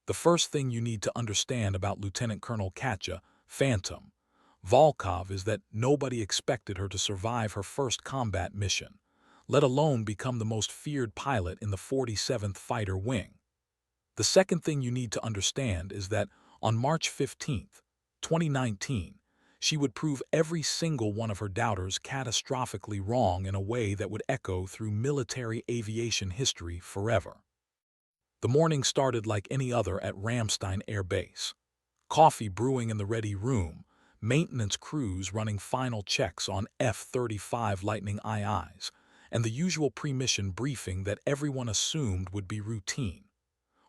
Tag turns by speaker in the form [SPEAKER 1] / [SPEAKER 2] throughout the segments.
[SPEAKER 1] The first thing you need to understand about Lieutenant Colonel Katya Phantom Volkov is that nobody expected her to survive her first combat mission, let alone become the most feared pilot in the 47th Fighter Wing. The second thing you need to understand is that on March 15th, 2019, she would prove every single one of her doubters catastrophically wrong in a way that would echo through military aviation history forever. The morning started like any other at Ramstein Air Base. Coffee brewing in the ready room, maintenance crews running final checks on F-35 Lightning IIs, and the usual pre-mission briefing that everyone assumed would be routine.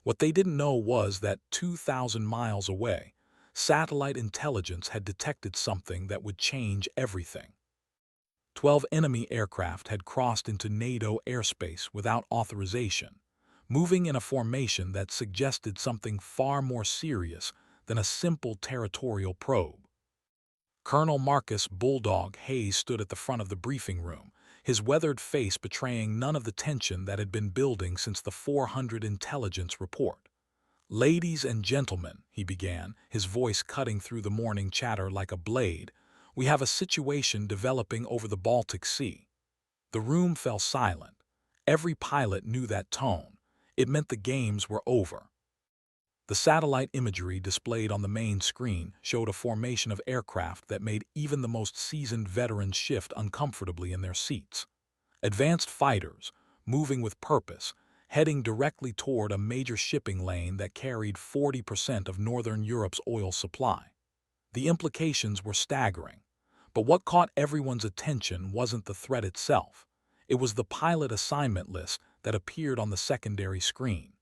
[SPEAKER 1] What they didn't know was that 2,000 miles away, satellite intelligence had detected something that would change everything. 12 enemy aircraft had crossed into NATO airspace without authorization, moving in a formation that suggested something far more serious than a simple territorial probe. Colonel Marcus Bulldog Hayes stood at the front of the briefing room, his weathered face betraying none of the tension that had been building since the 400 intelligence report. "Ladies and gentlemen," he began, his voice cutting through the morning chatter like a blade, "we have a situation developing over the Baltic Sea." The room fell silent. Every pilot knew that tone. It meant the games were over. The satellite imagery displayed on the main screen showed a formation of aircraft that made even the most seasoned veterans shift uncomfortably in their seats. Advanced fighters, moving with purpose, heading directly toward a major shipping lane that carried 40% of Northern Europe's oil supply. The implications were staggering, but what caught everyone's attention wasn't the threat itself. It was the pilot assignment list that appeared on the secondary screen.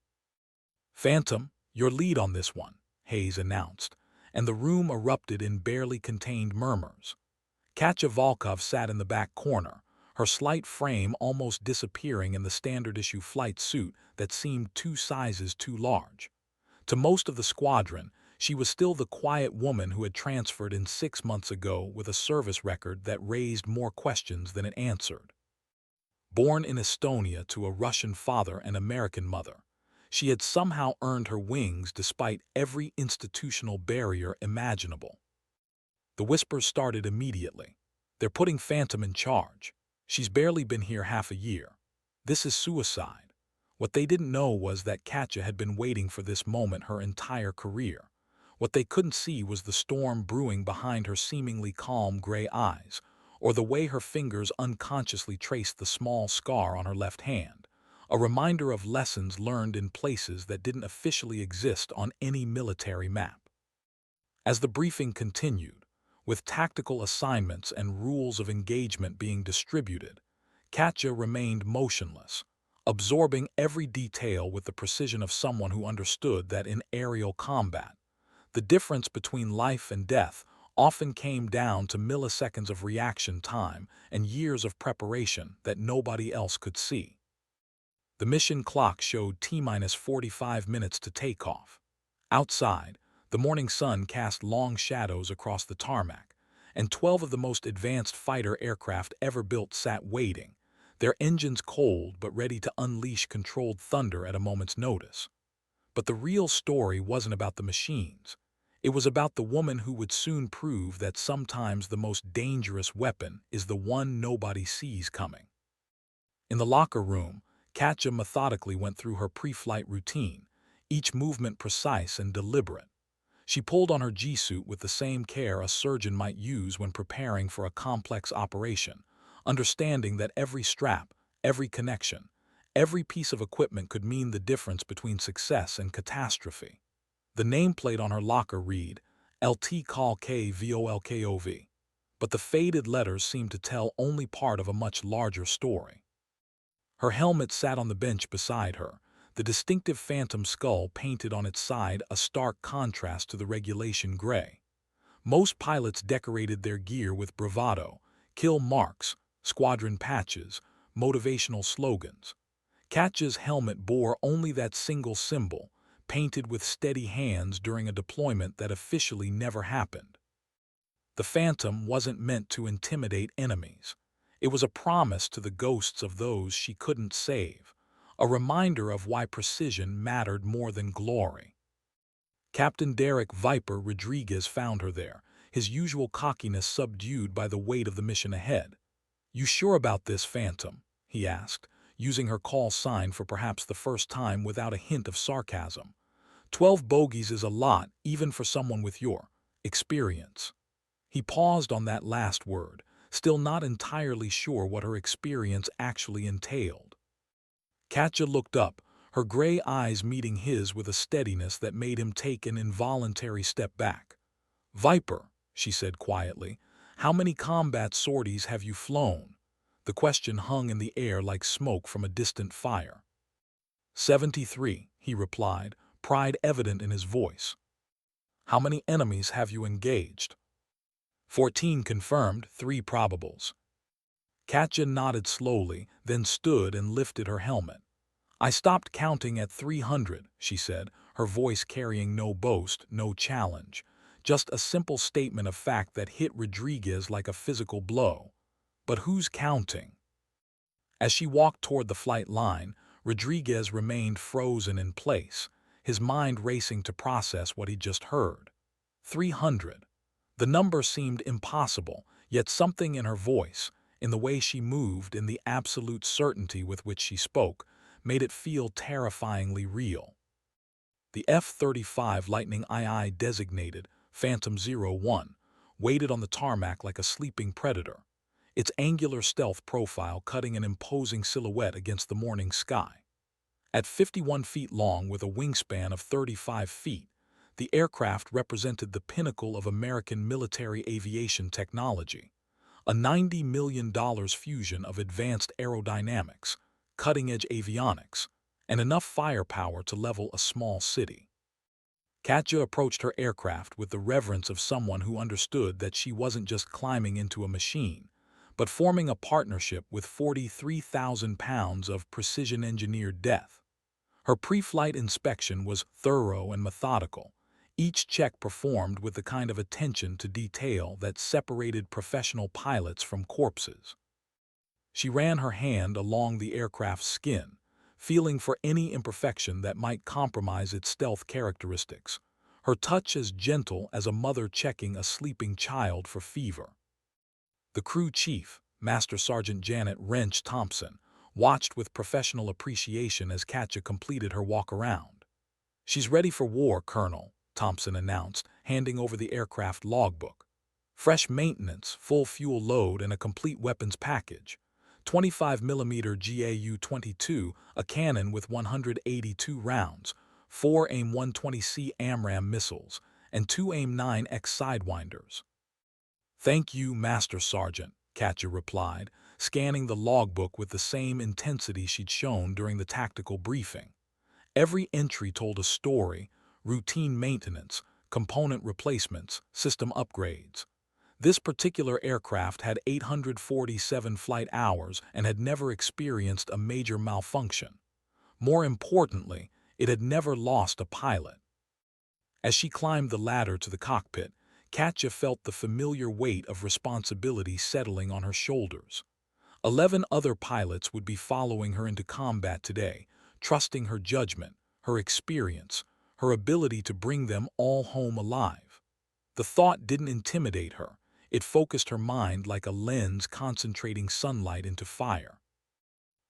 [SPEAKER 1] "Phantom, your lead on this one," Hayes announced, and the room erupted in barely contained murmurs. Katya Volkov sat in the back corner, her slight frame almost disappearing in the standard-issue flight suit that seemed 2 sizes too large. To most of the squadron, she was still the quiet woman who had transferred in 6 months ago with a service record that raised more questions than it answered. Born in Estonia to a Russian father and American mother, she had somehow earned her wings despite every institutional barrier imaginable. The whispers started immediately. "They're putting Phantom in charge. She's barely been here half a year. This is suicide." What they didn't know was that Katya had been waiting for this moment her entire career. What they couldn't see was the storm brewing behind her seemingly calm gray eyes, or the way her fingers unconsciously traced the small scar on her left hand, a reminder of lessons learned in places that didn't officially exist on any military map. As the briefing continued, with tactical assignments and rules of engagement being distributed, Katya remained motionless, absorbing every detail with the precision of someone who understood that in aerial combat, the difference between life and death often came down to milliseconds of reaction time and years of preparation that nobody else could see. The mission clock showed T-minus 45 minutes to takeoff. Outside, the morning sun cast long shadows across the tarmac, and 12 of the most advanced fighter aircraft ever built sat waiting, their engines cold but ready to unleash controlled thunder at a moment's notice. But the real story wasn't about the machines. It was about the woman who would soon prove that sometimes the most dangerous weapon is the one nobody sees coming. In the locker room, Katja methodically went through her pre-flight routine, each movement precise and deliberate. She pulled on her G-suit with the same care a surgeon might use when preparing for a complex operation, understanding that every strap, every connection, every piece of equipment could mean the difference between success and catastrophe. The nameplate on her locker read, "LT Call K VOLKOV," but the faded letters seemed to tell only part of a much larger story. Her helmet sat on the bench beside her, the distinctive Phantom skull painted on its side a stark contrast to the regulation gray. Most pilots decorated their gear with bravado, kill marks, squadron patches, motivational slogans. Katja's helmet bore only that single symbol, painted with steady hands during a deployment that officially never happened. The Phantom wasn't meant to intimidate enemies. It was a promise to the ghosts of those she couldn't save, a reminder of why precision mattered more than glory. Captain Derek Viper Rodriguez found her there, his usual cockiness subdued by the weight of the mission ahead. "You sure about this, Phantom?" he asked, using her call sign for perhaps the first time without a hint of sarcasm. 12 bogeys is a lot, even for someone with your experience." He paused on that last word, still not entirely sure what her experience actually entailed. Katja looked up, her gray eyes meeting his with a steadiness that made him take an involuntary step back. "Viper," she said quietly, "how many combat sorties have you flown?" The question hung in the air like smoke from a distant fire. 73, he replied, pride evident in his voice. "How many enemies have you engaged?" 14 confirmed, 3 probables. Katja nodded slowly, then stood and lifted her helmet. "I stopped counting at 300, she said, her voice carrying no boast, no challenge, just a simple statement of fact that hit Rodriguez like a physical blow. But who's counting? As she walked toward the flight line, Rodriguez remained frozen in place, his mind racing to process what he'd just heard. 300. The number seemed impossible, yet something in her voice, in the way she moved, in the absolute certainty with which she spoke, made it feel terrifyingly real. The F-35 Lightning II designated Phantom 01 waited on the tarmac like a sleeping predator, its angular stealth profile cutting an imposing silhouette against the morning sky. At 51 feet long with a wingspan of 35 feet, the aircraft represented the pinnacle of American military aviation technology, a $90 million fusion of advanced aerodynamics, cutting-edge avionics, and enough firepower to level a small city. Katja approached her aircraft with the reverence of someone who understood that she wasn't just climbing into a machine, but forming a partnership with 43,000 pounds of precision-engineered death. Her pre-flight inspection was thorough and methodical, each check performed with the kind of attention to detail that separated professional pilots from corpses. She ran her hand along the aircraft's skin, feeling for any imperfection that might compromise its stealth characteristics, her touch as gentle as a mother checking a sleeping child for fever. The crew chief, Master Sergeant Janet Wrench Thompson, watched with professional appreciation as Katja completed her walk-around. "She's ready for war, Colonel," Thompson announced, handing over the aircraft logbook. "Fresh maintenance, full fuel load, and a complete weapons package. 25mm GAU-22, a cannon with 182 rounds, 4 AIM-120C AMRAAM missiles, and 2 AIM-9X Sidewinders." "Thank you, Master Sergeant," Katja replied, scanning the logbook with the same intensity she'd shown during the tactical briefing. Every entry told a story: routine maintenance, component replacements, system upgrades. This particular aircraft had 847 flight hours and had never experienced a major malfunction. More importantly, it had never lost a pilot. As she climbed the ladder to the cockpit, Katja felt the familiar weight of responsibility settling on her shoulders. 11 other pilots would be following her into combat today, trusting her judgment, her experience, her ability to bring them all home alive. The thought didn't intimidate her. It focused her mind like a lens concentrating sunlight into fire.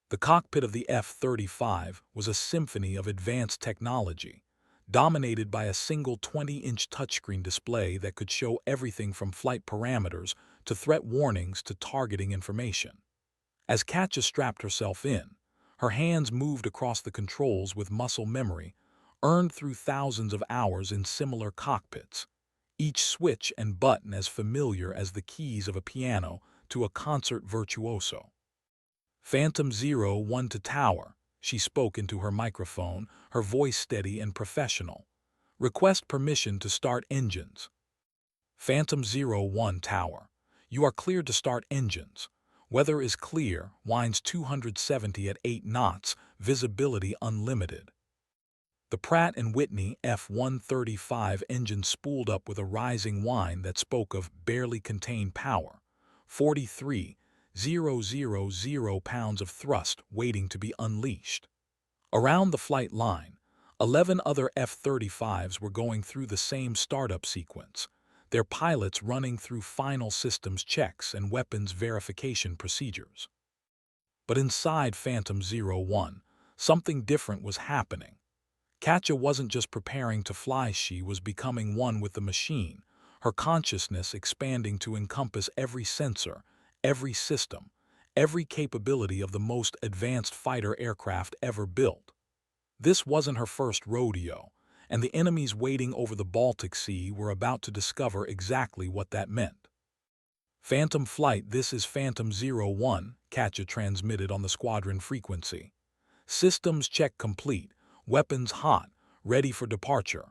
[SPEAKER 1] The cockpit of the F-35 was a symphony of advanced technology, dominated by a single 20-inch touchscreen display that could show everything from flight parameters to threat warnings to targeting information. As Katja strapped herself in, her hands moved across the controls with muscle memory, earned through thousands of hours in similar cockpits, each switch and button as familiar as the keys of a piano to a concert virtuoso. "Phantom 01 to tower," she spoke into her microphone, her voice steady and professional. "Request permission to start engines." "Phantom 01 tower. You are cleared to start engines. Weather is clear, winds 270 at 8 knots, visibility unlimited." The Pratt & Whitney F-135 engine spooled up with a rising whine that spoke of barely contained power, 43,000 pounds of thrust waiting to be unleashed. Around the flight line, 11 other F-35s were going through the same startup sequence, their pilots running through final systems checks and weapons verification procedures. But inside Phantom 01, something different was happening. Katja wasn't just preparing to fly, she was becoming one with the machine, her consciousness expanding to encompass every sensor, every system, every capability of the most advanced fighter aircraft ever built. This wasn't her first rodeo, and the enemies waiting over the Baltic Sea were about to discover exactly what that meant. Phantom Flight, this is Phantom 01, Katja transmitted on the squadron frequency. Systems check complete, weapons hot, ready for departure.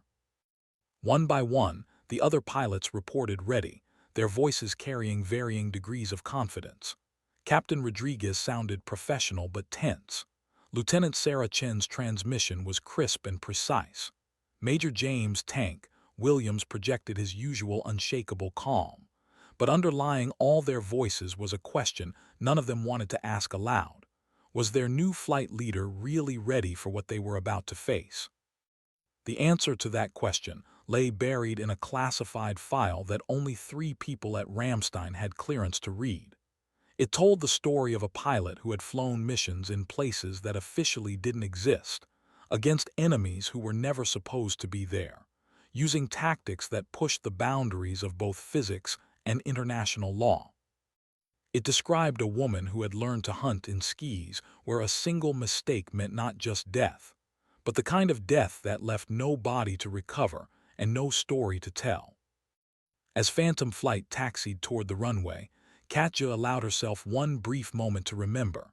[SPEAKER 1] One by one, the other pilots reported ready, their voices carrying varying degrees of confidence. Captain Rodriguez sounded professional but tense. Lieutenant Sarah Chen's transmission was crisp and precise. Major James Tank Williams projected his usual unshakable calm. But underlying all their voices was a question none of them wanted to ask aloud. Was their new flight leader really ready for what they were about to face? The answer to that question lay buried in a classified file that only 3 people at Ramstein had clearance to read. It told the story of a pilot who had flown missions in places that officially didn't exist, against enemies who were never supposed to be there, using tactics that pushed the boundaries of both physics and international law. It described a woman who had learned to hunt in skis where a single mistake meant not just death, but the kind of death that left no body to recover and no story to tell. As Phantom Flight taxied toward the runway, Katja allowed herself one brief moment to remember.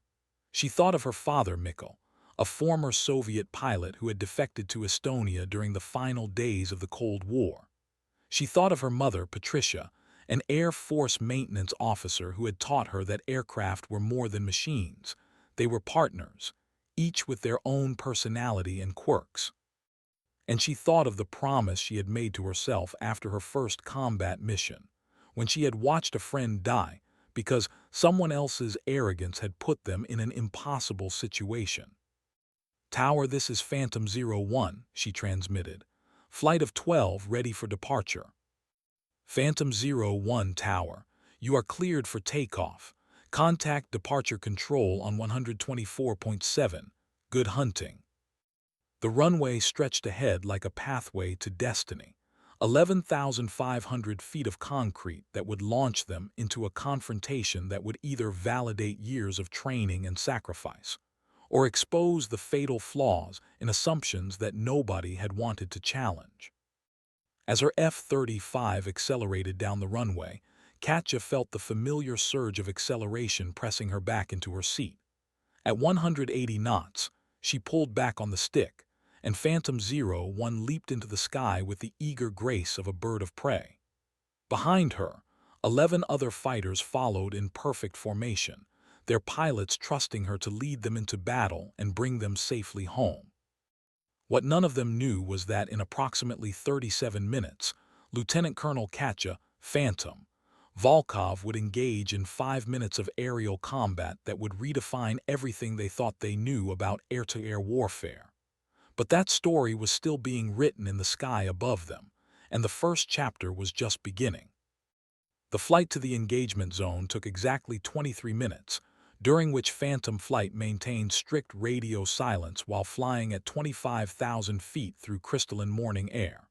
[SPEAKER 1] She thought of her father, Mikkel, a former Soviet pilot who had defected to Estonia during the final days of the Cold War. She thought of her mother, Patricia, an Air Force maintenance officer who had taught her that aircraft were more than machines. They were partners, each with their own personality and quirks. And she thought of the promise she had made to herself after her first combat mission, when she had watched a friend die because someone else's arrogance had put them in an impossible situation. "Tower, this is Phantom 01, she transmitted. "Flight of 12 ready for departure." "Phantom 01 Tower, you are cleared for takeoff. Contact departure control on 124.7. Good hunting." The runway stretched ahead like a pathway to destiny, 11,500 feet of concrete that would launch them into a confrontation that would either validate years of training and sacrifice, or expose the fatal flaws in assumptions that nobody had wanted to challenge. As her F-35 accelerated down the runway, Katja felt the familiar surge of acceleration pressing her back into her seat. At 180 knots, she pulled back on the stick, and Phantom 01 leaped into the sky with the eager grace of a bird of prey. Behind her, 11 other fighters followed in perfect formation, their pilots trusting her to lead them into battle and bring them safely home. What none of them knew was that in approximately 37 minutes, Lieutenant Colonel Katja, Phantom, Volkov would engage in 5 minutes of aerial combat that would redefine everything they thought they knew about air-to-air warfare. But that story was still being written in the sky above them, and the first chapter was just beginning. The flight to the engagement zone took exactly 23 minutes, during which Phantom Flight maintained strict radio silence while flying at 25,000 feet through crystalline morning air.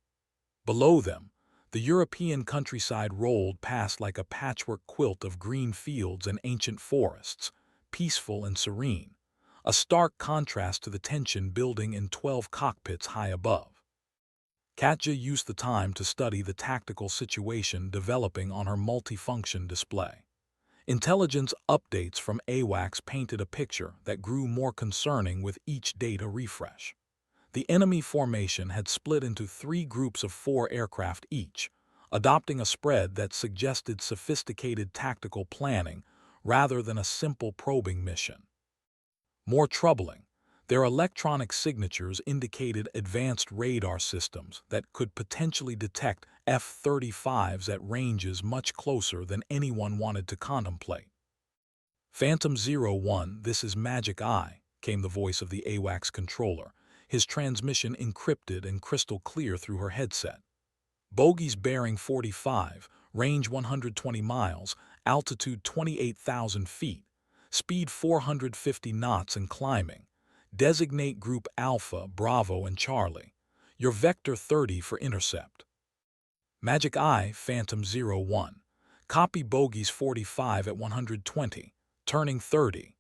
[SPEAKER 1] Below them, the European countryside rolled past like a patchwork quilt of green fields and ancient forests, peaceful and serene, a stark contrast to the tension building in 12 cockpits high above. Katja used the time to study the tactical situation developing on her multifunction display. Intelligence updates from AWACS painted a picture that grew more concerning with each data refresh. The enemy formation had split into 3 groups of 4 aircraft each, adopting a spread that suggested sophisticated tactical planning rather than a simple probing mission. More troubling, their electronic signatures indicated advanced radar systems that could potentially detect F-35s at ranges much closer than anyone wanted to contemplate. "Phantom 01, this is Magic Eye," came the voice of the AWACS controller, his transmission encrypted and crystal clear through her headset. Bogies bearing 45, range 120 miles, altitude 28,000 feet, speed 450 knots and climbing. Designate Group Alpha, Bravo, and Charlie. Your Vector 30 for intercept. Magic Eye, Phantom 01. Copy Bogies 45 at 120, turning 30.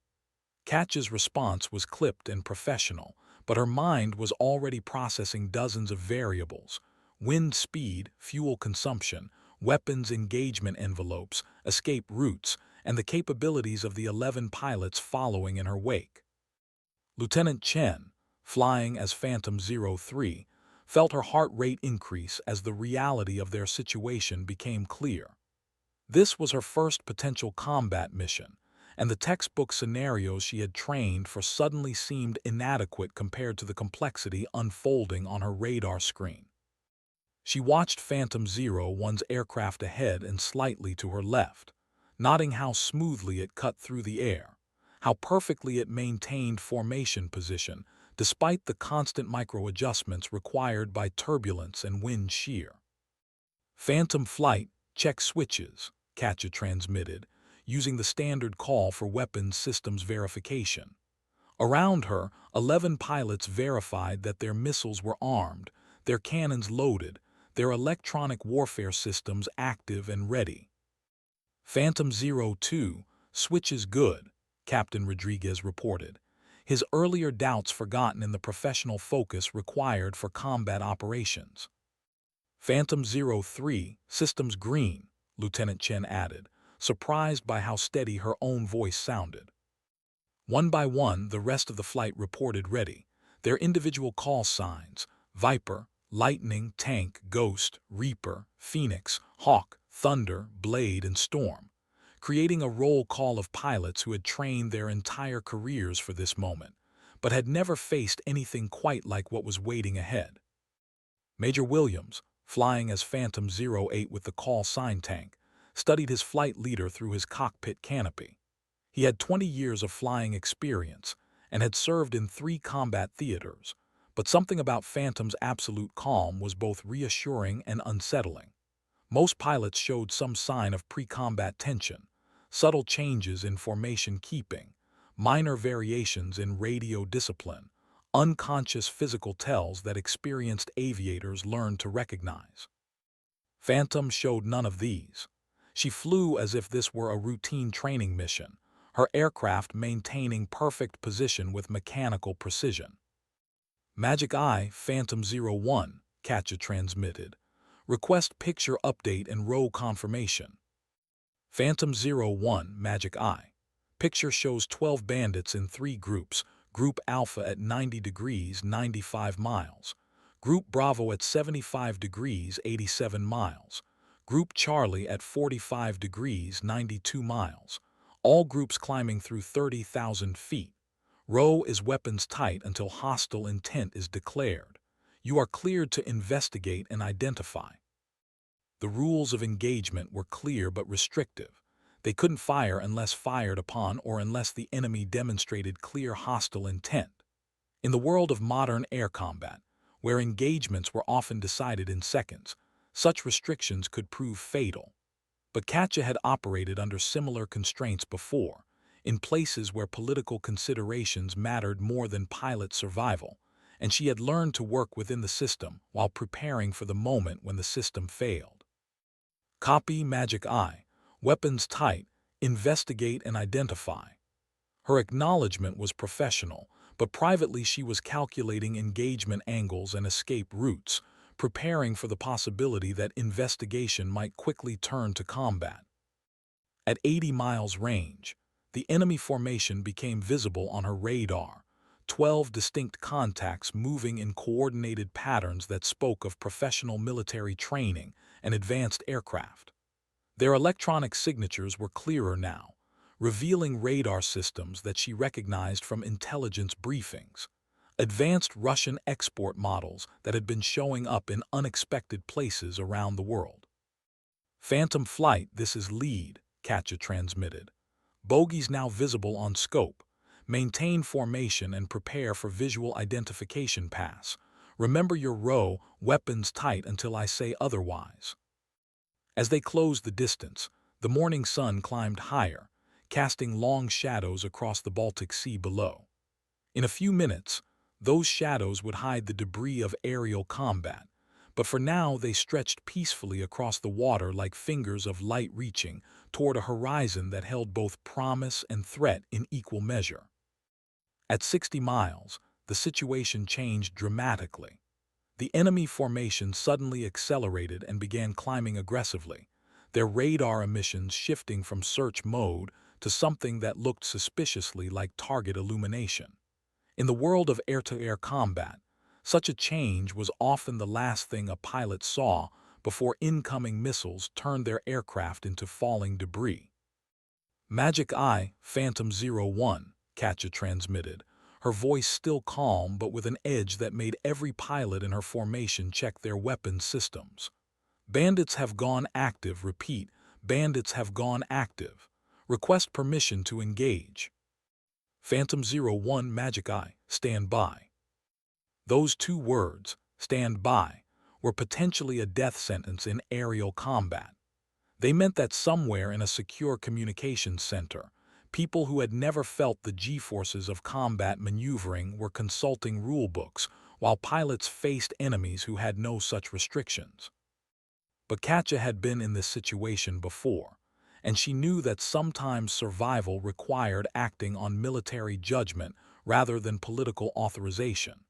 [SPEAKER 1] Katja's response was clipped and professional, but her mind was already processing dozens of variables: wind speed, fuel consumption, weapons engagement envelopes, escape routes, and the capabilities of the 11 pilots following in her wake. Lieutenant Chen, flying as Phantom 03, felt her heart rate increase as the reality of their situation became clear. This was her first potential combat mission, and the textbook scenarios she had trained for suddenly seemed inadequate compared to the complexity unfolding on her radar screen. She watched Phantom 01's aircraft ahead and slightly to her left, noting how smoothly it cut through the air, how perfectly it maintained formation position despite the constant micro-adjustments required by turbulence and wind shear. Phantom flight, check switches, Katja transmitted, using the standard call for weapons systems verification. Around her, 11 pilots verified that their missiles were armed, their cannons loaded, their electronic warfare systems active and ready. Phantom 02, switches good, Captain Rodriguez reported, his earlier doubts forgotten in the professional focus required for combat operations. Phantom 03, systems green, Lieutenant Chen added, surprised by how steady her own voice sounded. One by one, the rest of the flight reported ready, their individual call signs: Viper, Lightning, Tank, Ghost, Reaper, Phoenix, Hawk, Thunder, Blade, and Storm, creating a roll call of pilots who had trained their entire careers for this moment, but had never faced anything quite like what was waiting ahead. Major Williams, flying as Phantom 08 with the call sign tank, studied his flight leader through his cockpit canopy. He had 20 years of flying experience and had served in 3 combat theaters, but something about Phantom's absolute calm was both reassuring and unsettling. Most pilots showed some sign of pre-combat tension, subtle changes in formation keeping, minor variations in radio discipline, unconscious physical tells that experienced aviators learned to recognize. Phantom showed none of these. She flew as if this were a routine training mission, her aircraft maintaining perfect position with mechanical precision. Magic Eye, Phantom 01, Katja transmitted. Request picture update and row confirmation. Phantom 01, Magic Eye. Picture shows 12 bandits in 3 groups, Group Alpha at 90 degrees 95 miles, Group Bravo at 75 degrees 87 miles, Group Charlie at 45 degrees 92 miles, all groups climbing through 30,000 feet. Row is weapons tight until hostile intent is declared. You are cleared to investigate and identify. The rules of engagement were clear but restrictive. They couldn't fire unless fired upon or unless the enemy demonstrated clear hostile intent. In the world of modern air combat, where engagements were often decided in seconds, such restrictions could prove fatal. But Katja had operated under similar constraints before, in places where political considerations mattered more than pilot survival, and she had learned to work within the system while preparing for the moment when the system failed. Copy Magic Eye, weapons tight, investigate and identify. Her acknowledgement was professional, but privately she was calculating engagement angles and escape routes, preparing for the possibility that investigation might quickly turn to combat. At 80 miles range, the enemy formation became visible on her radar, 12 distinct contacts moving in coordinated patterns that spoke of professional military training and advanced aircraft. Their electronic signatures were clearer now, revealing radar systems that she recognized from intelligence briefings, advanced Russian export models that had been showing up in unexpected places around the world. Phantom flight, this is lead, Katja transmitted. Bogies now visible on scope. Maintain formation and prepare for visual identification pass. Remember your row, weapons tight until I say otherwise. As they closed the distance, the morning sun climbed higher, casting long shadows across the Baltic Sea below. In a few minutes, those shadows would hide the debris of aerial combat, but for now they stretched peacefully across the water like fingers of light reaching toward a horizon that held both promise and threat in equal measure. At 60 miles, the situation changed dramatically. The enemy formation suddenly accelerated and began climbing aggressively, their radar emissions shifting from search mode to something that looked suspiciously like target illumination. In the world of air-to-air combat, such a change was often the last thing a pilot saw before incoming missiles turned their aircraft into falling debris. "Magic Eye, Phantom 01, Katja transmitted, her voice still calm but with an edge that made every pilot in her formation check their weapons systems. "Bandits have gone active, repeat, bandits have gone active. Request permission to engage. Phantom 01, Magic Eye, stand by." Those two words, stand by, were potentially a death sentence in aerial combat. They meant that somewhere in a secure communications center, people who had never felt the G-forces of combat maneuvering were consulting rulebooks, while pilots faced enemies who had no such restrictions. But Katja had been in this situation before, and she knew that sometimes survival required acting on military judgment rather than political authorization.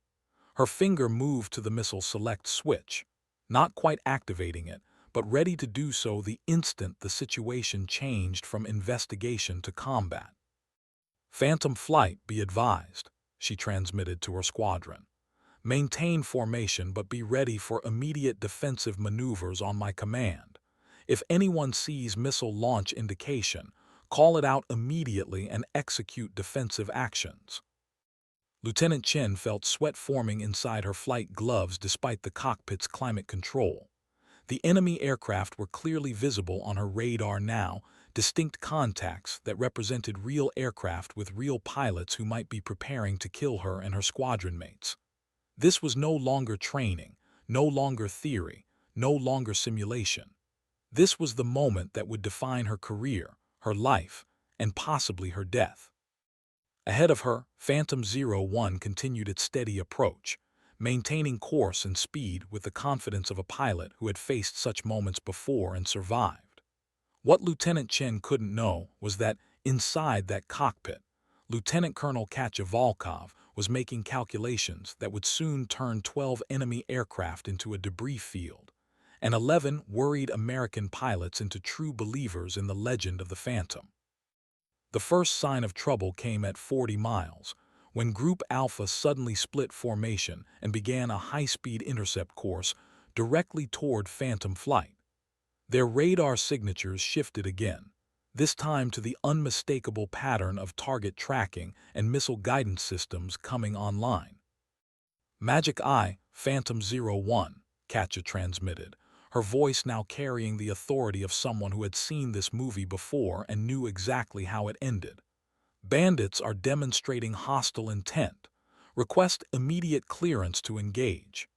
[SPEAKER 1] Her finger moved to the missile select switch, not quite activating it, but ready to do so the instant the situation changed from investigation to combat. "Phantom flight, be advised," she transmitted to her squadron. "Maintain formation but be ready for immediate defensive maneuvers on my command. If anyone sees missile launch indication, call it out immediately and execute defensive actions." Lieutenant Chen felt sweat forming inside her flight gloves despite the cockpit's climate control. The enemy aircraft were clearly visible on her radar now, distinct contacts that represented real aircraft with real pilots who might be preparing to kill her and her squadron mates. This was no longer training, no longer theory, no longer simulation. This was the moment that would define her career, her life, and possibly her death. Ahead of her, Phantom 01 continued its steady approach, maintaining course and speed with the confidence of a pilot who had faced such moments before and survived. What Lieutenant Chen couldn't know was that, inside that cockpit, Lieutenant Colonel Katja Volkov was making calculations that would soon turn 12 enemy aircraft into a debris field, and 11 worried American pilots into true believers in the legend of the Phantom. The first sign of trouble came at 40 miles, when Group Alpha suddenly split formation and began a high-speed intercept course directly toward Phantom flight. Their radar signatures shifted again, this time to the unmistakable pattern of target tracking and missile guidance systems coming online. "Magic Eye, Phantom 01, Katja transmitted, her voice now carrying the authority of someone who had seen this movie before and knew exactly how it ended. "Bandits are demonstrating hostile intent. Request immediate clearance to engage."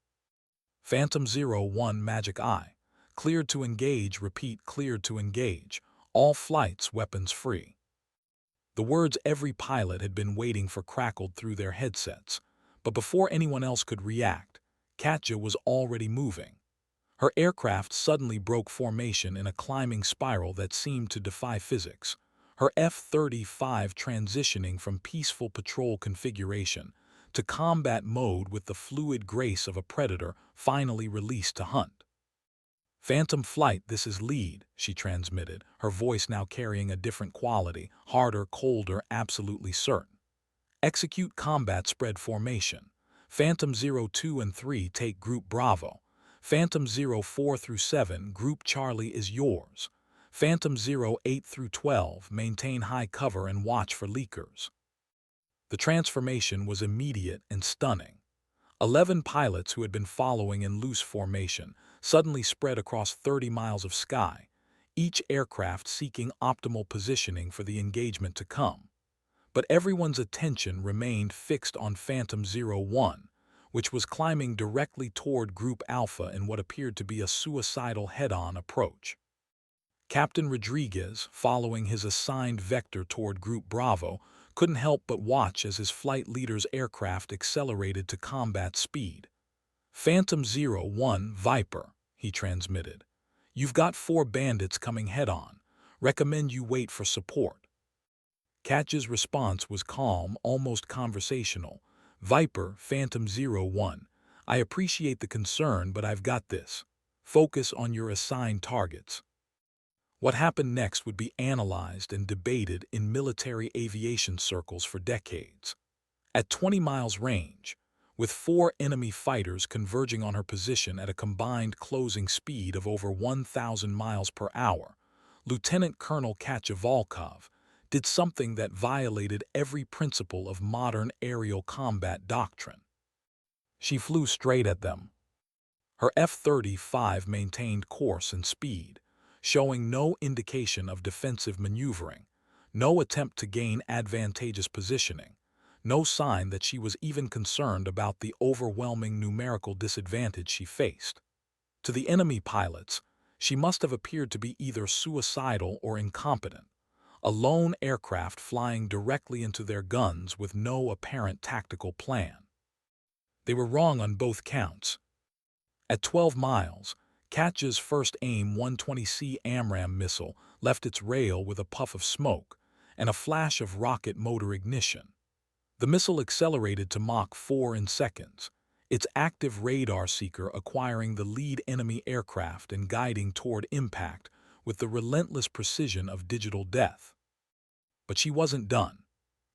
[SPEAKER 1] Phantom 01, Magic Eye, cleared to engage, repeat, cleared to engage. All flights weapons free. The words every pilot had been waiting for crackled through their headsets, but before anyone else could react, Katja was already moving. Her aircraft suddenly broke formation in a climbing spiral that seemed to defy physics, her F-35 transitioning from peaceful patrol configuration to combat mode with the fluid grace of a predator finally released to hunt. "Phantom flight, this is lead," she transmitted, her voice now carrying a different quality, harder, colder, absolutely certain. "Execute combat spread formation. Phantom 02 and 3 take Group Bravo. Phantom 04 through 7, Group Charlie is yours. Phantom 08 through 12, maintain high cover and watch for leakers." The transformation was immediate and stunning. 11 pilots who had been following in loose formation suddenly spread across 30 miles of sky, each aircraft seeking optimal positioning for the engagement to come. But everyone's attention remained fixed on Phantom Zero One, which was climbing directly toward Group Alpha in what appeared to be a suicidal head-on approach. Captain Rodriguez, following his assigned vector toward Group Bravo, couldn't help but watch as his flight leader's aircraft accelerated to combat speed. "Phantom Zero One, Viper," he transmitted. "You've got 4 bandits coming head-on. Recommend you wait for support." Katja's response was calm, almost conversational. "Viper, Phantom Zero One, I appreciate the concern, but I've got this. Focus on your assigned targets." What happened next would be analyzed and debated in military aviation circles for decades. At 20 miles range, with 4 enemy fighters converging on her position at a combined closing speed of over 1,000 miles per hour, Lieutenant Colonel Katja Volkov did something that violated every principle of modern aerial combat doctrine. She flew straight at them. Her F-35 maintained course and speed, showing no indication of defensive maneuvering, no attempt to gain advantageous positioning, no sign that she was even concerned about the overwhelming numerical disadvantage she faced. To the enemy pilots, she must have appeared to be either suicidal or incompetent, a lone aircraft flying directly into their guns with no apparent tactical plan. They were wrong on both counts. At 12 miles, Katja's first AIM-120C AMRAAM missile left its rail with a puff of smoke and a flash of rocket motor ignition. The missile accelerated to Mach 4 in seconds, its active radar seeker acquiring the lead enemy aircraft and guiding toward impact with the relentless precision of digital death. But she wasn't done.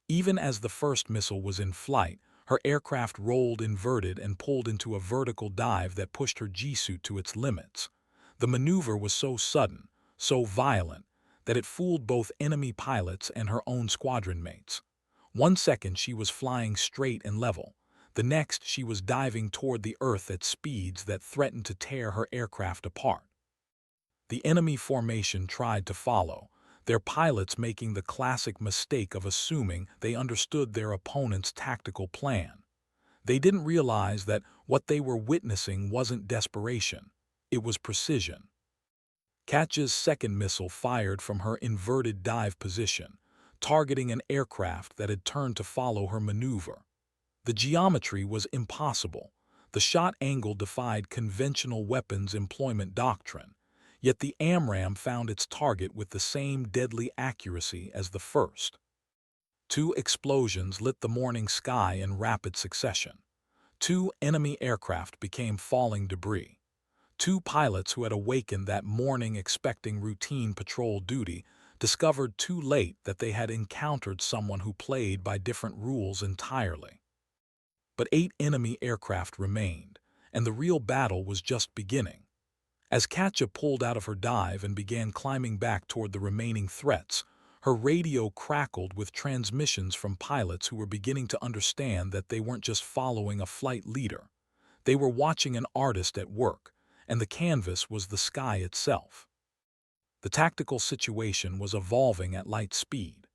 [SPEAKER 1] Even as the first missile was in flight, her aircraft rolled inverted and pulled into a vertical dive that pushed her G-suit to its limits. The maneuver was so sudden, so violent, that it fooled both enemy pilots and her own squadron mates. 1 second she was flying straight and level. The next she was diving toward the earth at speeds that threatened to tear her aircraft apart. The enemy formation tried to follow, their pilots making the classic mistake of assuming they understood their opponent's tactical plan. They didn't realize that what they were witnessing wasn't desperation, it was precision. Katja's second missile fired from her inverted dive position, targeting an aircraft that had turned to follow her maneuver. The geometry was impossible. The shot angle defied conventional weapons employment doctrine, yet the AMRAAM found its target with the same deadly accuracy as the first. 2 explosions lit the morning sky in rapid succession. 2 enemy aircraft became falling debris. 2 pilots who had awakened that morning expecting routine patrol duty discovered too late that they had encountered someone who played by different rules entirely. But 8 enemy aircraft remained, and the real battle was just beginning. As Katja pulled out of her dive and began climbing back toward the remaining threats, her radio crackled with transmissions from pilots who were beginning to understand that they weren't just following a flight leader. They were watching an artist at work, and the canvas was the sky itself. The tactical situation was evolving at light speed.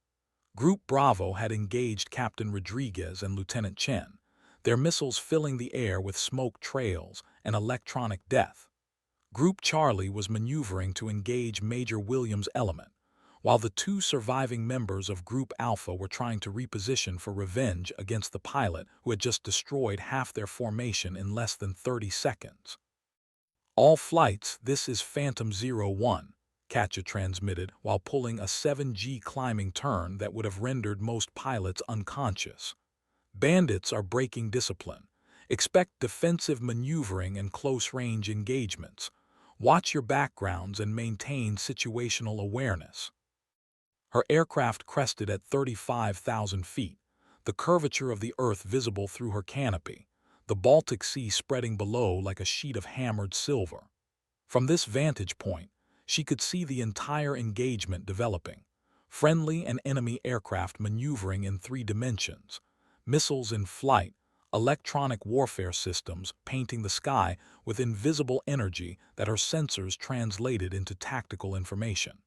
[SPEAKER 1] Group Bravo had engaged Captain Rodriguez and Lieutenant Chen, their missiles filling the air with smoke trails and electronic death. Group Charlie was maneuvering to engage Major Williams' element, while the 2 surviving members of Group Alpha were trying to reposition for revenge against the pilot who had just destroyed half their formation in less than 30 seconds. "All flights, this is Phantom Zero One," Katja transmitted while pulling a 7G climbing turn that would have rendered most pilots unconscious. "Bandits are breaking discipline. Expect defensive maneuvering and close-range engagements. Watch your backgrounds and maintain situational awareness." Her aircraft crested at 35,000 feet, the curvature of the Earth visible through her canopy, the Baltic Sea spreading below like a sheet of hammered silver. From this vantage point, she could see the entire engagement developing, friendly and enemy aircraft maneuvering in 3 dimensions, missiles in flight, electronic warfare systems painting the sky with invisible energy that her sensors translated into tactical information.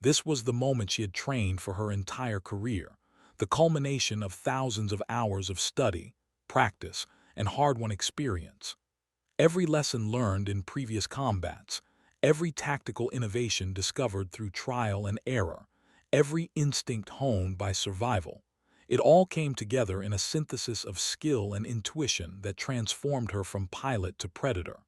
[SPEAKER 1] This was the moment she had trained for her entire career, the culmination of thousands of hours of study, practice, and hard-won experience. Every lesson learned in previous combats, every tactical innovation discovered through trial and error, every instinct honed by survival, it all came together in a synthesis of skill and intuition that transformed her from pilot to predator.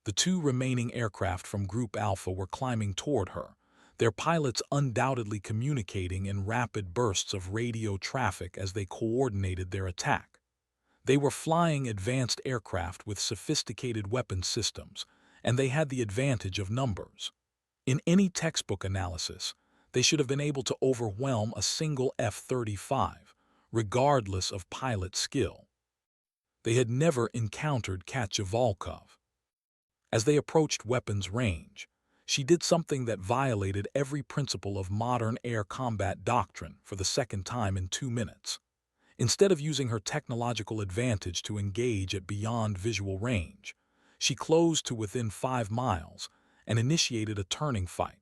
[SPEAKER 1] The two remaining aircraft from Group Alpha were climbing toward her, their pilots undoubtedly communicating in rapid bursts of radio traffic as they coordinated their attack. They were flying advanced aircraft with sophisticated weapon systems, and they had the advantage of numbers. In any textbook analysis, they should have been able to overwhelm a single F-35, regardless of pilot skill. They had never encountered Katya Volkov. As they approached weapons range, she did something that violated every principle of modern air combat doctrine for the second time in 2 minutes. Instead of using her technological advantage to engage at beyond visual range, she closed to within 5 miles and initiated a turning fight,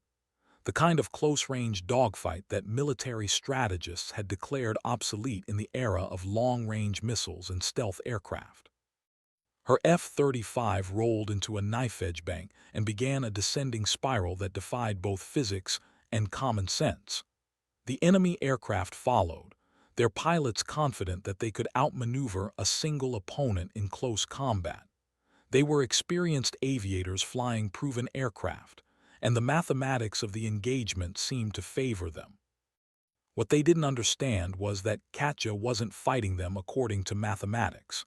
[SPEAKER 1] the kind of close-range dogfight that military strategists had declared obsolete in the era of long-range missiles and stealth aircraft. Her F-35 rolled into a knife-edge bank and began a descending spiral that defied both physics and common sense. The enemy aircraft followed, their pilots confident that they could outmaneuver a single opponent in close combat. They were experienced aviators flying proven aircraft, and the mathematics of the engagement seemed to favor them. What they didn't understand was that Katya wasn't fighting them according to mathematics.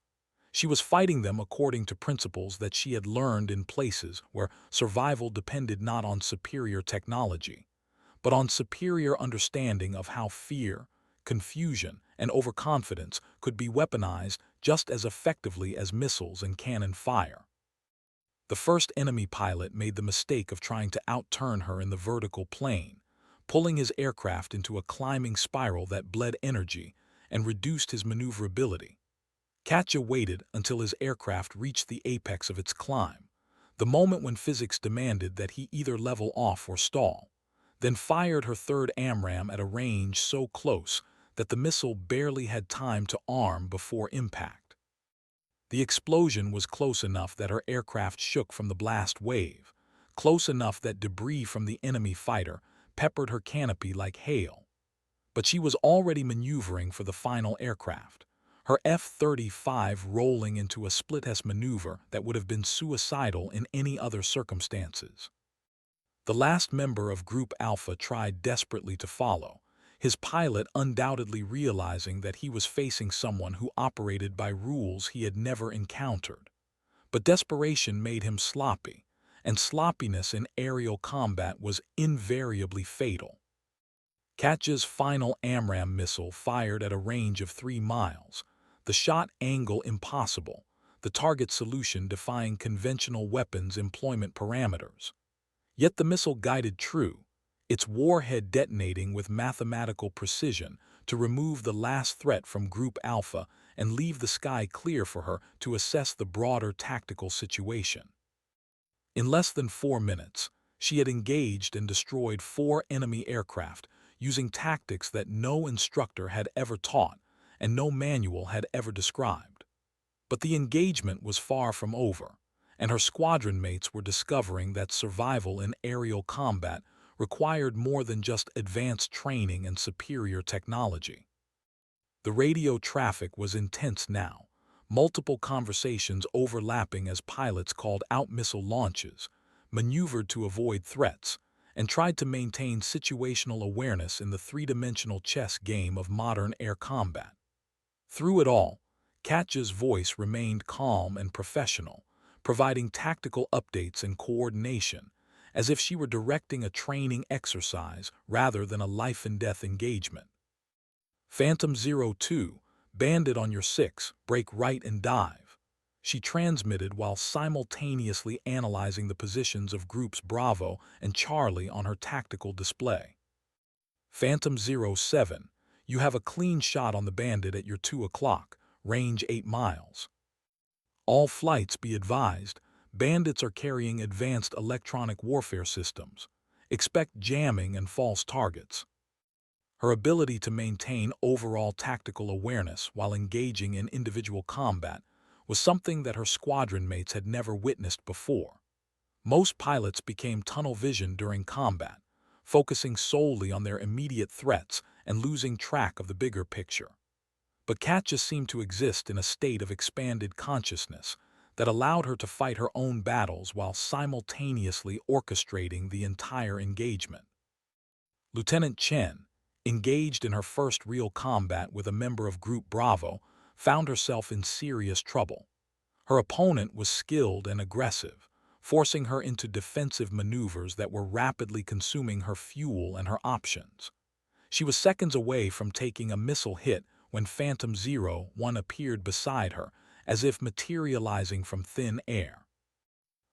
[SPEAKER 1] She was fighting them according to principles that she had learned in places where survival depended not on superior technology, but on superior understanding of how fear, confusion, and overconfidence could be weaponized just as effectively as missiles and cannon fire. The first enemy pilot made the mistake of trying to outturn her in the vertical plane, pulling his aircraft into a climbing spiral that bled energy and reduced his maneuverability. Katya waited until his aircraft reached the apex of its climb, the moment when physics demanded that he either level off or stall, then fired her third AMRAAM at a range so close that the missile barely had time to arm before impact. The explosion was close enough that her aircraft shook from the blast wave, close enough that debris from the enemy fighter peppered her canopy like hail. But she was already maneuvering for the final aircraft, her F-35 rolling into a split-S maneuver that would have been suicidal in any other circumstances. The last member of Group Alpha tried desperately to follow, his pilot undoubtedly realizing that he was facing someone who operated by rules he had never encountered. But desperation made him sloppy, and sloppiness in aerial combat was invariably fatal. Katya's final AMRAAM missile fired at a range of 3 miles, the shot angle impossible, the target solution defying conventional weapons employment parameters. Yet the missile guided true, its warhead detonating with mathematical precision to remove the last threat from Group Alpha and leave the sky clear for her to assess the broader tactical situation. In less than 4 minutes, she had engaged and destroyed 4 enemy aircraft using tactics that no instructor had ever taught and no manual had ever described. But the engagement was far from over, and her squadron mates were discovering that survival in aerial combat required more than just advanced training and superior technology. The radio traffic was intense now, multiple conversations overlapping as pilots called out missile launches, maneuvered to avoid threats, and tried to maintain situational awareness in the three-dimensional chess game of modern air combat. Through it all, Katya's voice remained calm and professional, providing tactical updates and coordination, as if she were directing a training exercise rather than a life-and-death engagement. Phantom 02, bandit on your 6, break right and dive, she transmitted while simultaneously analyzing the positions of Groups Bravo and Charlie on her tactical display. Phantom 07, you have a clean shot on the bandit at your 2 o'clock, range 8 miles. All flights be advised, bandits are carrying advanced electronic warfare systems. Expect jamming and false targets. Her ability to maintain overall tactical awareness while engaging in individual combat was something that her squadron mates had never witnessed before. Most pilots became tunnel vision during combat, focusing solely on their immediate threats and losing track of the bigger picture. But Katja seemed to exist in a state of expanded consciousness that allowed her to fight her own battles while simultaneously orchestrating the entire engagement. Lieutenant Chen, engaged in her first real combat with a member of Group Bravo, found herself in serious trouble. Her opponent was skilled and aggressive, forcing her into defensive maneuvers that were rapidly consuming her fuel and her options. She was seconds away from taking a missile hit when Phantom 01 appeared beside her, as if materializing from thin air.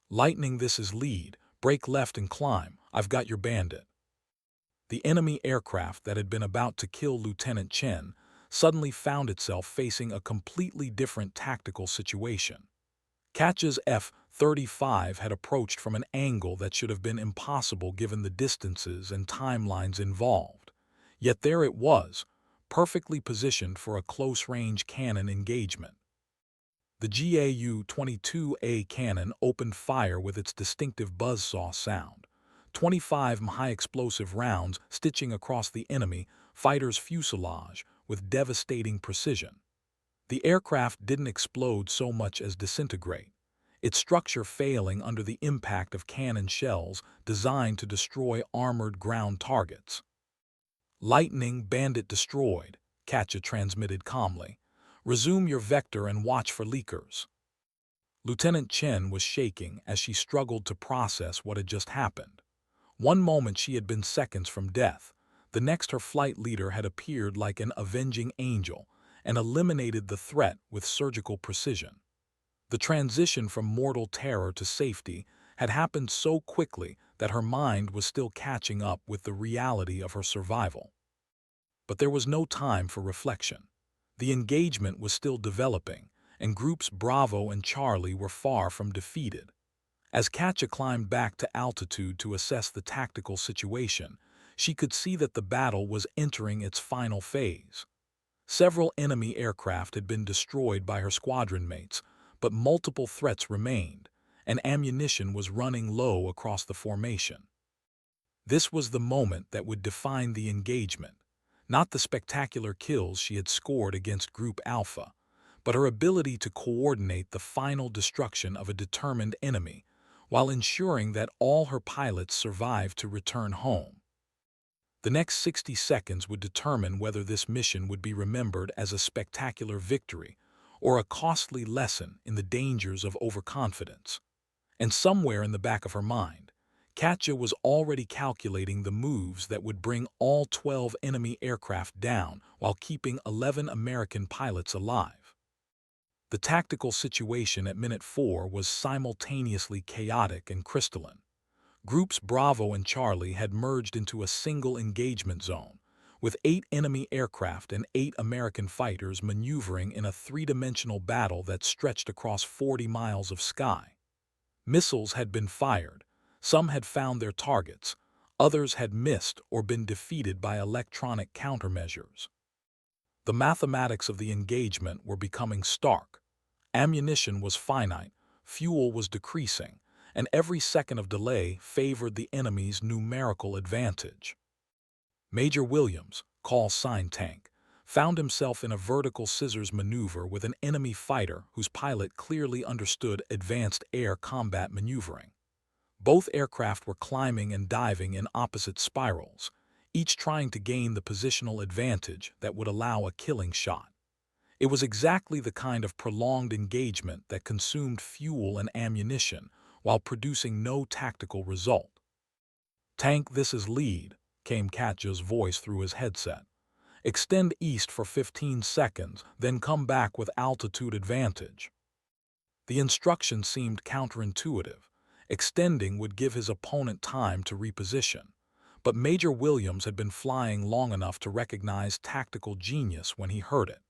[SPEAKER 1] "Lightning, this is lead. Break left and climb. I've got your bandit." The enemy aircraft that had been about to kill Lieutenant Chen suddenly found itself facing a completely different tactical situation. Katja's F-35 had approached from an angle that should have been impossible given the distances and timelines involved. Yet there it was, perfectly positioned for a close-range cannon engagement. The GAU-22A cannon opened fire with its distinctive buzzsaw sound, 25 high-explosive rounds stitching across the enemy fighter's fuselage with devastating precision. The aircraft didn't explode so much as disintegrate, its structure failing under the impact of cannon shells designed to destroy armored ground targets. "Lightning, bandit destroyed," Katja transmitted calmly. "Resume your vector and watch for leakers." Lieutenant Chen was shaking as she struggled to process what had just happened. One moment she had been seconds from death, the next her flight leader had appeared like an avenging angel and eliminated the threat with surgical precision. The transition from mortal terror to safety had happened so quickly that her mind was still catching up with the reality of her survival. But there was no time for reflection. The engagement was still developing, and Groups Bravo and Charlie were far from defeated. As Katja climbed back to altitude to assess the tactical situation, she could see that the battle was entering its final phase. Several enemy aircraft had been destroyed by her squadron mates, but multiple threats remained, and ammunition was running low across the formation. This was the moment that would define the engagement, not the spectacular kills she had scored against Group Alpha, but her ability to coordinate the final destruction of a determined enemy while ensuring that all her pilots survived to return home. The next 60 seconds would determine whether this mission would be remembered as a spectacular victory or a costly lesson in the dangers of overconfidence. And somewhere in the back of her mind, Katja was already calculating the moves that would bring all 12 enemy aircraft down while keeping 11 American pilots alive. The tactical situation at minute 4 was simultaneously chaotic and crystalline. Groups Bravo and Charlie had merged into a single engagement zone, with 8 enemy aircraft and 8 American fighters maneuvering in a three-dimensional battle that stretched across 40 miles of sky. Missiles had been fired, some had found their targets, others had missed or been defeated by electronic countermeasures. The mathematics of the engagement were becoming stark. Ammunition was finite, fuel was decreasing, and every second of delay favored the enemy's numerical advantage. Major Williams, call sign Tank, found himself in a vertical scissors maneuver with an enemy fighter whose pilot clearly understood advanced air combat maneuvering. Both aircraft were climbing and diving in opposite spirals, each trying to gain the positional advantage that would allow a killing shot. It was exactly the kind of prolonged engagement that consumed fuel and ammunition while producing no tactical result. "Tank, this is lead," came Katja's voice through his headset. "Extend east for 15 seconds, then come back with altitude advantage." The instruction seemed counterintuitive. Extending would give his opponent time to reposition. But Major Williams had been flying long enough to recognize tactical genius when he heard it.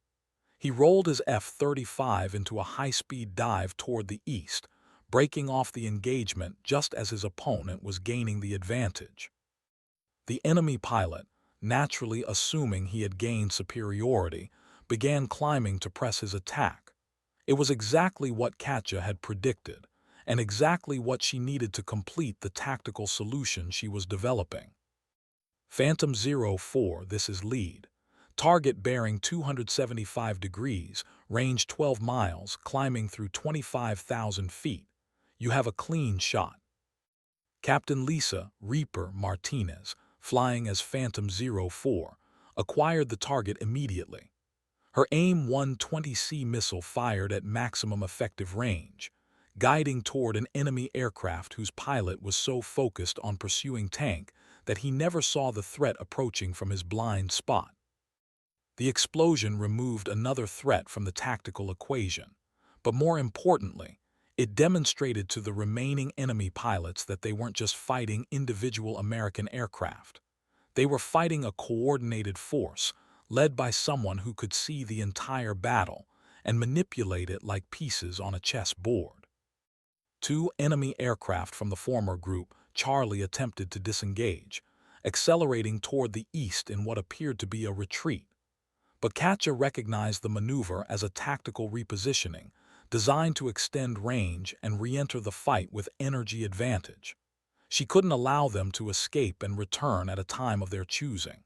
[SPEAKER 1] He rolled his F-35 into a high-speed dive toward the east, breaking off the engagement just as his opponent was gaining the advantage. The enemy pilot, naturally assuming he had gained superiority, began climbing to press his attack. It was exactly what Katja had predicted, and exactly what she needed to complete the tactical solution she was developing. Phantom 04, this is lead. Target bearing 275 degrees, range 12 miles, climbing through 25,000 feet. You have a clean shot. Captain Lisa Reaper Martinez, flying as Phantom 04, acquired the target immediately. Her AIM-120C missile fired at maximum effective range, guiding toward an enemy aircraft whose pilot was so focused on pursuing tank that he never saw the threat approaching from his blind spot. The explosion removed another threat from the tactical equation, but more importantly, it demonstrated to the remaining enemy pilots that they weren't just fighting individual American aircraft. They were fighting a coordinated force, led by someone who could see the entire battle and manipulate it like pieces on a chess board. Two enemy aircraft from the former group, Charlie, attempted to disengage, accelerating toward the east in what appeared to be a retreat. But Katja recognized the maneuver as a tactical repositioning, designed to extend range and re-enter the fight with energy advantage. She couldn't allow them to escape and return at a time of their choosing.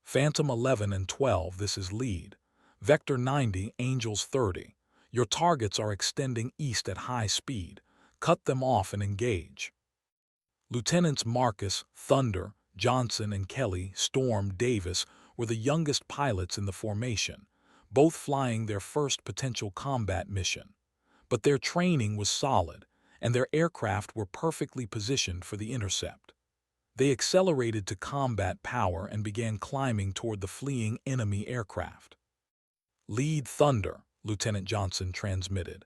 [SPEAKER 1] Phantom 11 and 12, this is lead. Vector 90, Angels 30. Your targets are extending east at high speed. Cut them off and engage. Lieutenants Marcus, Thunder, Johnson, and Kelly, Storm, Davis were the youngest pilots in the formation, both flying their first potential combat mission. But their training was solid, and their aircraft were perfectly positioned for the intercept. They accelerated to combat power and began climbing toward the fleeing enemy aircraft. Lead Thunder, Lieutenant Johnson transmitted.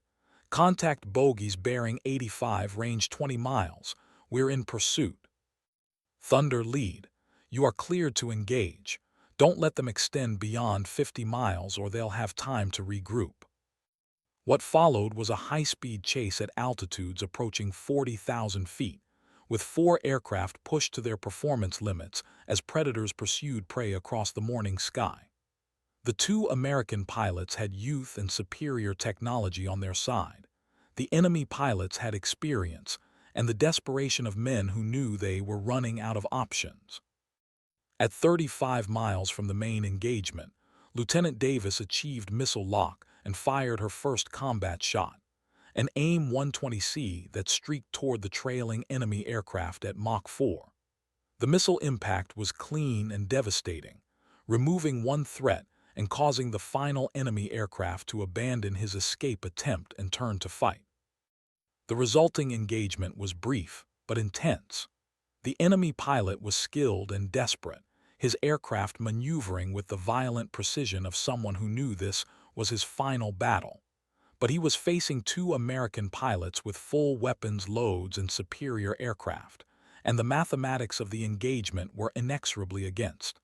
[SPEAKER 1] Contact bogies bearing 85, range 20 miles. We're in pursuit. Thunder Lead. You are cleared to engage. Don't let them extend beyond 50 miles or they'll have time to regroup. What followed was a high-speed chase at altitudes approaching 40,000 feet, with 4 aircraft pushed to their performance limits as Predators pursued prey across the morning sky. The 2 American pilots had youth and superior technology on their side. The enemy pilots had experience and the desperation of men who knew they were running out of options. At 35 miles from the main engagement, Lieutenant Davis achieved missile lock and fired her first combat shot, an AIM-120C that streaked toward the trailing enemy aircraft at Mach 4. The missile impact was clean and devastating, removing one threat and causing the final enemy aircraft to abandon his escape attempt and turn to fight. The resulting engagement was brief but intense. The enemy pilot was skilled and desperate, his aircraft maneuvering with the violent precision of someone who knew this was his final battle. But he was facing 2 American pilots with full weapons loads and superior aircraft, and the mathematics of the engagement were inexorably against.